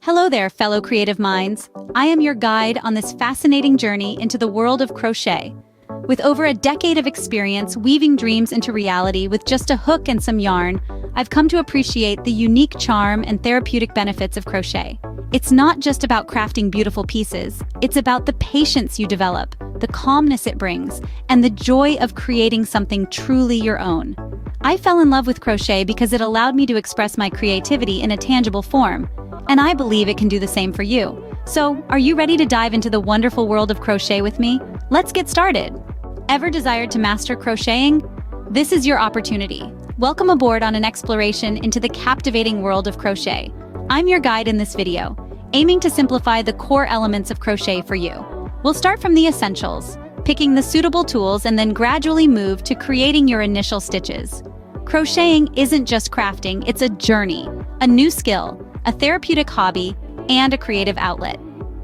Hello there, fellow creative minds. I am your guide on this fascinating journey into the world of crochet. With over a decade of experience weaving dreams into reality with just a hook and some yarn, I've come to appreciate the unique charm and therapeutic benefits of crochet. It's not just about crafting beautiful pieces, it's about the patience you develop, the calmness it brings, and the joy of creating something truly your own. I fell in love with crochet because it allowed me to express my creativity in a tangible form, and I believe it can do the same for you. So, are you ready to dive into the wonderful world of crochet with me? Let's get started! Ever desired to master crocheting? This is your opportunity. Welcome aboard on an exploration into the captivating world of crochet. I'm your guide in this video, aiming to simplify the core elements of crochet for you. We'll start from the essentials, picking the suitable tools and then gradually move to creating your initial stitches. Crocheting isn't just crafting, it's a journey, a new skill, a therapeutic hobby, and a creative outlet.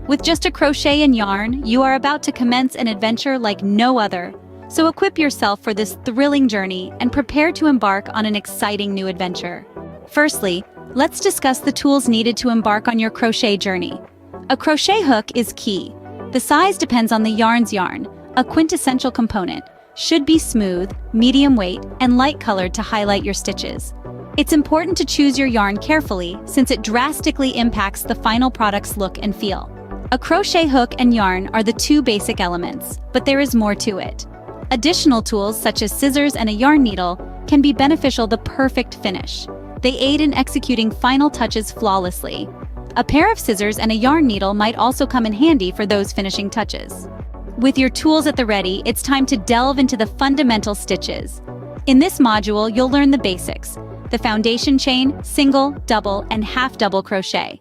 With just a crochet and yarn, you are about to commence an adventure like no other. So equip yourself for this thrilling journey and prepare to embark on an exciting new adventure. Firstly, let's discuss the tools needed to embark on your crochet journey. A crochet hook is key. The size depends on the yarn's yarn. A quintessential component should be smooth, medium weight, and light colored to highlight your stitches. It's important to choose your yarn carefully since it drastically impacts the final product's look and feel. A crochet hook and yarn are the two basic elements, but there is more to it. Additional tools such as scissors and a yarn needle can be beneficial the perfect finish. They aid in executing final touches flawlessly. A pair of scissors and a yarn needle might also come in handy for those finishing touches. With your tools at the ready, it's time to delve into the fundamental stitches. In this module, you'll learn the basics: the foundation chain, single, double, and half double crochet.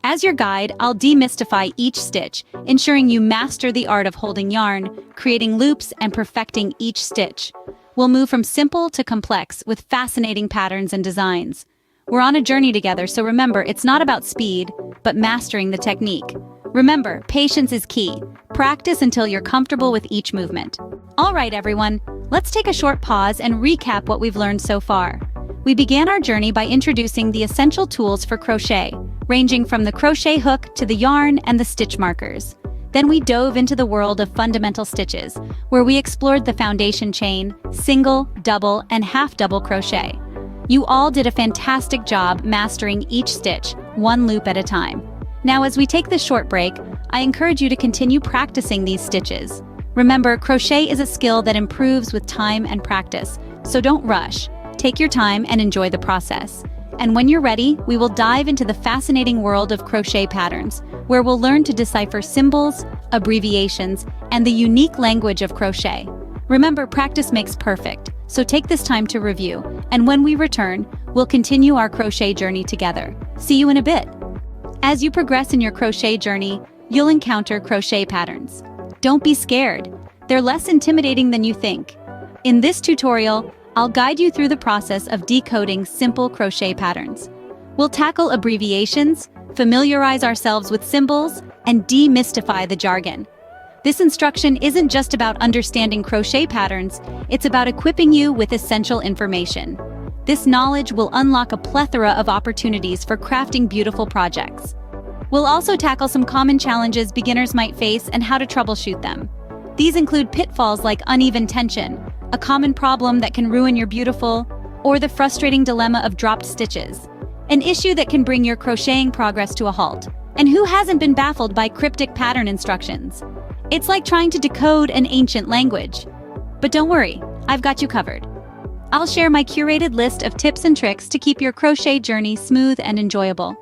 As your guide, I'll demystify each stitch, ensuring you master the art of holding yarn, creating loops, and perfecting each stitch. We'll move from simple to complex with fascinating patterns and designs. We're on a journey together, so remember, it's not about speed, but mastering the technique. Remember, patience is key. Practice until you're comfortable with each movement. All right, everyone, let's take a short pause and recap what we've learned so far. We began our journey by introducing the essential tools for crochet, ranging from the crochet hook to the yarn and the stitch markers. Then we dove into the world of fundamental stitches, where we explored the foundation chain, single, double, and half double crochet. You all did a fantastic job mastering each stitch, one loop at a time. Now, as we take this short break, I encourage you to continue practicing these stitches. Remember, crochet is a skill that improves with time and practice, so don't rush. Take your time and enjoy the process. And when you're ready, we will dive into the fascinating world of crochet patterns, where we'll learn to decipher symbols, abbreviations, and the unique language of crochet. Remember, practice makes perfect, so take this time to review, and when we return, we'll continue our crochet journey together. See you in a bit. As you progress in your crochet journey, you'll encounter crochet patterns. Don't be scared. They're less intimidating than you think. In this tutorial, I'll guide you through the process of decoding simple crochet patterns. We'll tackle abbreviations, familiarize ourselves with symbols, and demystify the jargon. This instruction isn't just about understanding crochet patterns, it's about equipping you with essential information. This knowledge will unlock a plethora of opportunities for crafting beautiful projects. We'll also tackle some common challenges beginners might face and how to troubleshoot them. These include pitfalls like uneven tension, a common problem that can ruin your beautiful, or the frustrating dilemma of dropped stitches, an issue that can bring your crocheting progress to a halt. And who hasn't been baffled by cryptic pattern instructions? It's like trying to decode an ancient language. But don't worry, I've got you covered. I'll share my curated list of tips and tricks to keep your crochet journey smooth and enjoyable.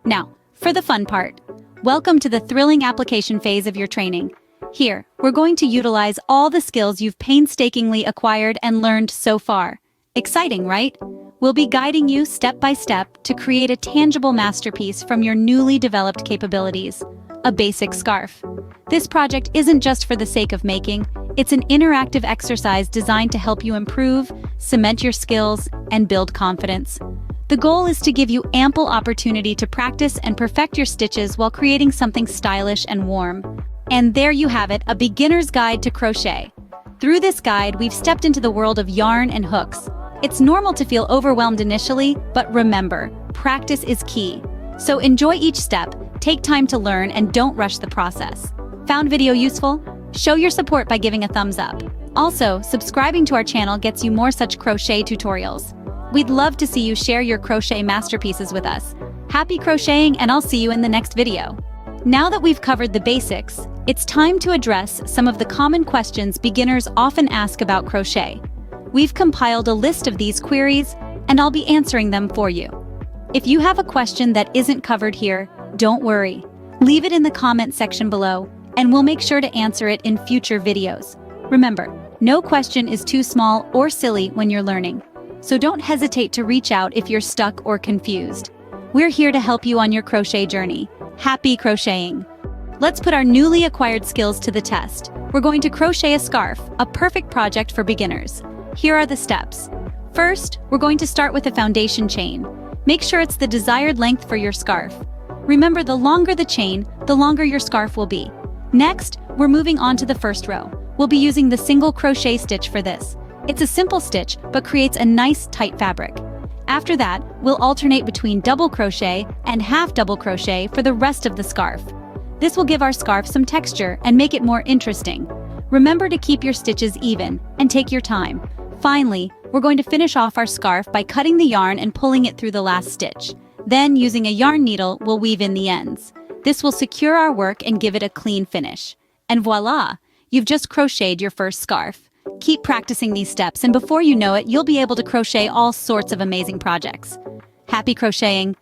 Now, for the fun part. Welcome to the thrilling application phase of your training. Here, we're going to utilize all the skills you've painstakingly acquired and learned so far. Exciting, right? We'll be guiding you step by step to create a tangible masterpiece from your newly developed capabilities, a basic scarf. This project isn't just for the sake of making, it's an interactive exercise designed to help you improve, cement your skills, and build confidence. The goal is to give you ample opportunity to practice and perfect your stitches while creating something stylish and warm. And there you have it, a beginner's guide to crochet. Through this guide, we've stepped into the world of yarn and hooks. It's normal to feel overwhelmed initially, but remember, practice is key. So enjoy each step, take time to learn, and don't rush the process. Found video useful? Show your support by giving a thumbs up. Also, subscribing to our channel gets you more such crochet tutorials. We'd love to see you share your crochet masterpieces with us. Happy crocheting, and I'll see you in the next video. Now that we've covered the basics, it's time to address some of the common questions beginners often ask about crochet. We've compiled a list of these queries, and I'll be answering them for you. If you have a question that isn't covered here, don't worry. Leave it in the comment section below, and we'll make sure to answer it in future videos. Remember, no question is too small or silly when you're learning, so don't hesitate to reach out if you're stuck or confused. We're here to help you on your crochet journey. Happy crocheting! Let's put our newly acquired skills to the test. We're going to crochet a scarf, a perfect project for beginners. Here are the steps. First, we're going to start with a foundation chain. Make sure it's the desired length for your scarf. Remember, the longer the chain, the longer your scarf will be. Next, we're moving on to the first row. We'll be using the single crochet stitch for this. It's a simple stitch, but creates a nice, tight fabric. After that, we'll alternate between double crochet and half double crochet for the rest of the scarf. This will give our scarf some texture and make it more interesting. Remember to keep your stitches even and take your time. Finally, we're going to finish off our scarf by cutting the yarn and pulling it through the last stitch. Then, using a yarn needle, we'll weave in the ends. This will secure our work and give it a clean finish. And voila! You've just crocheted your first scarf. Keep practicing these steps, and before you know it, you'll be able to crochet all sorts of amazing projects. Happy crocheting!